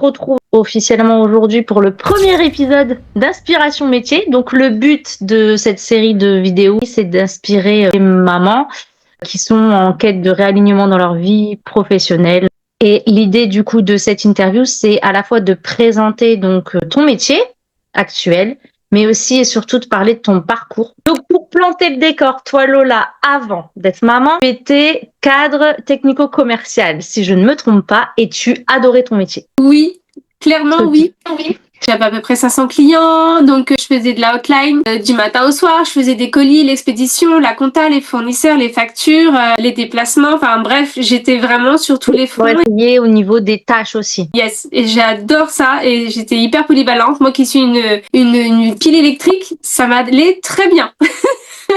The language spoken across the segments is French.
retrouve officiellement aujourd'hui pour le premier épisode d'Inspiration Métier. Donc le but de cette série de vidéos, c'est d'inspirer les mamans qui sont en quête de réalignement dans leur vie professionnelle. Et l'idée du coup de cette interview, c'est à la fois de présenter donc ton métier actuel, mais aussi et surtout de parler de ton parcours. Donc pour planter le décor, toi Lola, avant d'être maman, tu étais cadre technico-commercial, si je ne me trompe pas, et tu adorais ton métier. Oui, clairement oui. J'avais à peu près 500 clients, donc je faisais de la hotline du matin au soir, je faisais des colis, l'expédition, la compta, les fournisseurs, les factures, les déplacements, enfin bref, j'étais vraiment sur tous les fronts. Ouais, au niveau des tâches aussi. Yes, et j'adore ça et j'étais hyper polyvalente. Moi qui suis une pile électrique, ça m'allait très bien.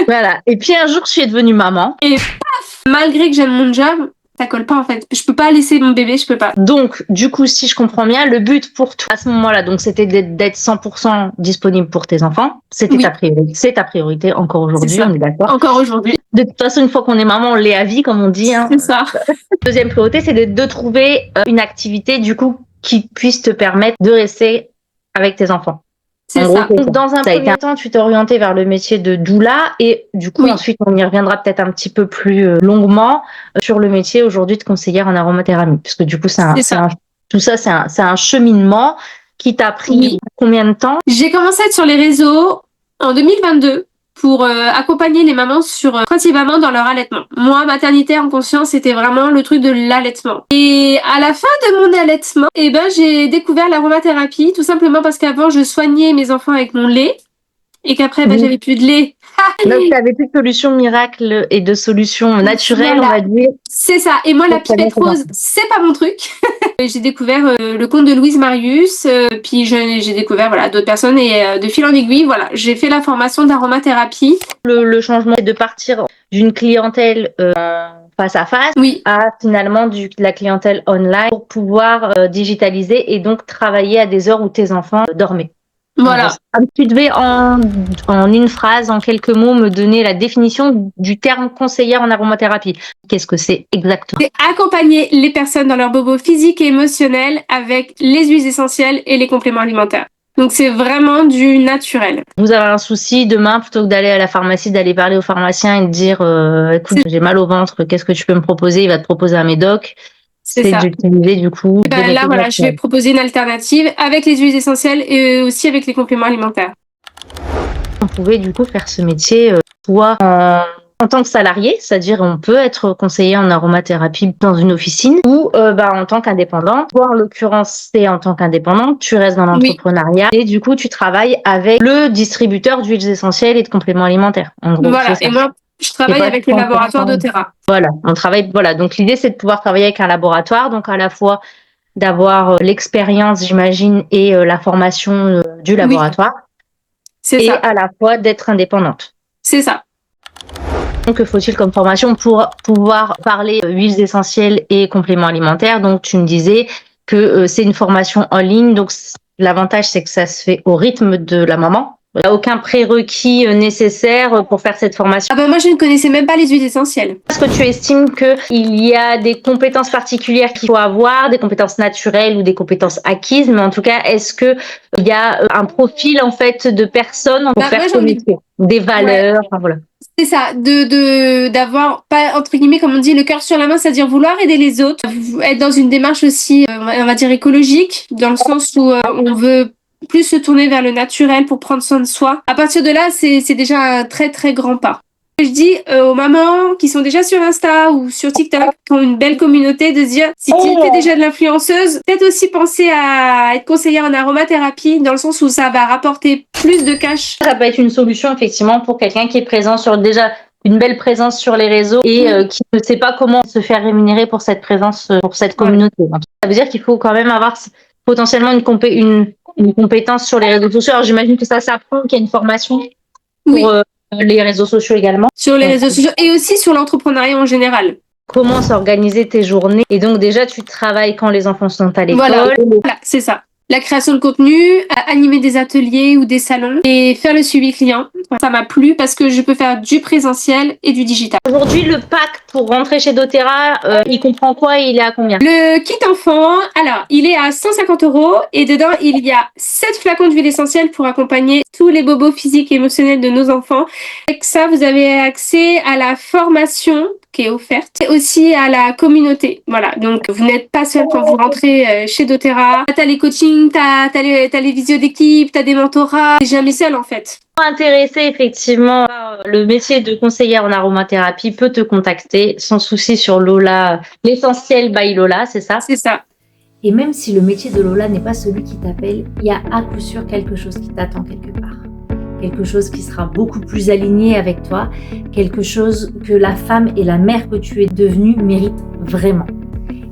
Voilà, et puis un jour je suis devenue maman. Et paf, malgré que j'aime mon job, ça colle pas en fait. Je peux pas laisser mon bébé, je peux pas. Donc, du coup, si je comprends bien, le but pour toi à ce moment-là, donc c'était d'être 100% disponible pour tes enfants. C'était ta priorité. C'est ta priorité encore aujourd'hui, on est d'accord. Encore aujourd'hui. De toute façon, une fois qu'on est maman, on l'est à vie, comme on dit. Hein. C'est ça. Deuxième priorité, c'est de trouver une activité, du coup, qui puisse te permettre de rester avec tes enfants. C'est ça. Donc, dans un premier temps, tu t'es orienté vers le métier de doula et du coup, ensuite, on y reviendra peut-être un petit peu plus longuement sur le métier aujourd'hui de conseillère en aromathérapie. Parce que du coup, tout ça, c'est un cheminement qui t'a pris combien de temps? J'ai commencé à être sur les réseaux en 2022 pour accompagner les mamans principalement dans leur allaitement. Moi, maternité en conscience, c'était vraiment le truc de l'allaitement. Et à la fin de mon allaitement, j'ai découvert l'aromathérapie, tout simplement parce qu'avant, je soignais mes enfants avec mon lait et qu'après, j'avais plus de lait. Donc, tu n'avais plus de solution miracle et de solution naturelle, on va dire. C'est ça. Et moi, la pipette rose, c'est pas mon truc. J'ai découvert le conte de Louise Marius, puis j'ai découvert d'autres personnes et de fil en aiguille, j'ai fait la formation d'aromathérapie. Le changement, c'est de partir d'une clientèle face à face à finalement de la clientèle online pour pouvoir digitaliser et donc travailler à des heures où tes enfants dormaient. Voilà. Tu devais en une phrase, en quelques mots, me donner la définition du terme conseillère en aromathérapie. Qu'est-ce que c'est exactement? C'est accompagner les personnes dans leur bobo physique et émotionnel avec les huiles essentielles et les compléments alimentaires. Donc c'est vraiment du naturel. Vous avez un souci demain, plutôt que d'aller à la pharmacie, d'aller parler au pharmacien et de dire écoute, j'ai mal au ventre, qu'est-ce que tu peux me proposer? Il va te proposer un médoc. C'est d'utiliser du coup. Là, je vais proposer une alternative avec les huiles essentielles et aussi avec les compléments alimentaires. On pouvait du coup faire ce métier soit en tant que salarié, c'est-à-dire on peut être conseiller en aromathérapie dans une officine ou en tant qu'indépendant. Toi, en l'occurrence, c'est en tant qu'indépendant, tu restes dans l'entrepreneuriat et du coup, tu travailles avec le distributeur d'huiles essentielles et de compléments alimentaires. En gros, et moi, je travaille avec le laboratoire d'Otera. Voilà, donc l'idée, c'est de pouvoir travailler avec un laboratoire, donc à la fois d'avoir l'expérience, j'imagine, et la formation du laboratoire. C'est ça. Et à la fois d'être indépendante. C'est ça. Donc, que faut-il comme formation pour pouvoir parler huiles essentielles et compléments alimentaires? Donc, tu me disais que c'est une formation en ligne. Donc, l'avantage, c'est que ça se fait au rythme de la maman. Il n'y a aucun prérequis nécessaire pour faire cette formation. Moi, je ne connaissais même pas les huiles essentielles. Est-ce que tu estimes qu'il y a des compétences particulières qu'il faut avoir, des compétences naturelles ou des compétences acquises? Mais en tout cas, est-ce qu'il y a un profil en fait de personnes pour faire ce métier? Des valeurs, voilà. C'est ça, d'avoir, pas entre guillemets, comme on dit, le cœur sur la main, c'est-à-dire vouloir aider les autres, être dans une démarche aussi, on va dire écologique, dans le sens où on veut plus se tourner vers le naturel pour prendre soin de soi. À partir de là, c'est déjà un très très grand pas. Je dis aux mamans qui sont déjà sur Insta ou sur TikTok, qui ont une belle communauté, de se dire, si tu es déjà de l'influenceuse, peut-être aussi penser à être conseillère en aromathérapie, dans le sens où ça va rapporter plus de cash. Ça peut être une solution effectivement pour quelqu'un qui est présent sur déjà une belle présence sur les réseaux et qui ne sait pas comment se faire rémunérer pour cette présence, pour cette communauté. Ça veut dire qu'il faut quand même avoir potentiellement une compétence sur les réseaux sociaux. Alors j'imagine que ça s'apprend, qu'il y a une formation pour les réseaux sociaux également. Sur les réseaux sociaux et aussi sur l'entrepreneuriat en général. Comment s'organiser tes journées? Et donc déjà, tu travailles quand les enfants sont à l'école. Voilà, c'est ça. la création de contenu, animer des ateliers ou des salons et faire le suivi client. Ça m'a plu parce que je peux faire du présentiel et du digital. Aujourd'hui, le pack pour rentrer chez doTERRA, il comprend quoi et il est à combien? Le kit enfant, alors, il est à 150 € et dedans, il y a 7 flacons d'huile essentielle pour accompagner tous les bobos physiques et émotionnels de nos enfants. Avec ça, vous avez accès à la formation qui est offerte et aussi à la communauté. Voilà, donc vous n'êtes pas seul quand vous rentrez chez doTERRA. T'as les coachings, t'as les visios d'équipe, t'as des mentorats. T'es jamais seul en fait. Intéressé effectivement par le métier de conseillère en aromathérapie peut te contacter sans souci sur Lola, l'essentiel by Lola, c'est ça? C'est ça. Et même si le métier de Lola n'est pas celui qui t'appelle, il y a à coup sûr quelque chose qui t'attend quelque part. Quelque chose qui sera beaucoup plus aligné avec toi, quelque chose que la femme et la mère que tu es devenue méritent vraiment.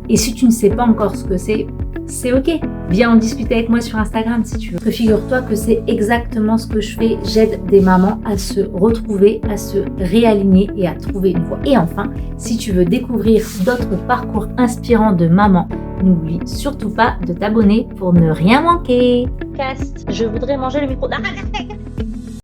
Et si tu ne sais pas encore ce que c'est ok. Viens en discuter avec moi sur Instagram si tu veux. Figure-toi que c'est exactement ce que je fais. J'aide des mamans à se retrouver, à se réaligner et à trouver une voie. Et enfin, si tu veux découvrir d'autres parcours inspirants de mamans, n'oublie surtout pas de t'abonner pour ne rien manquer. Je voudrais manger le micro.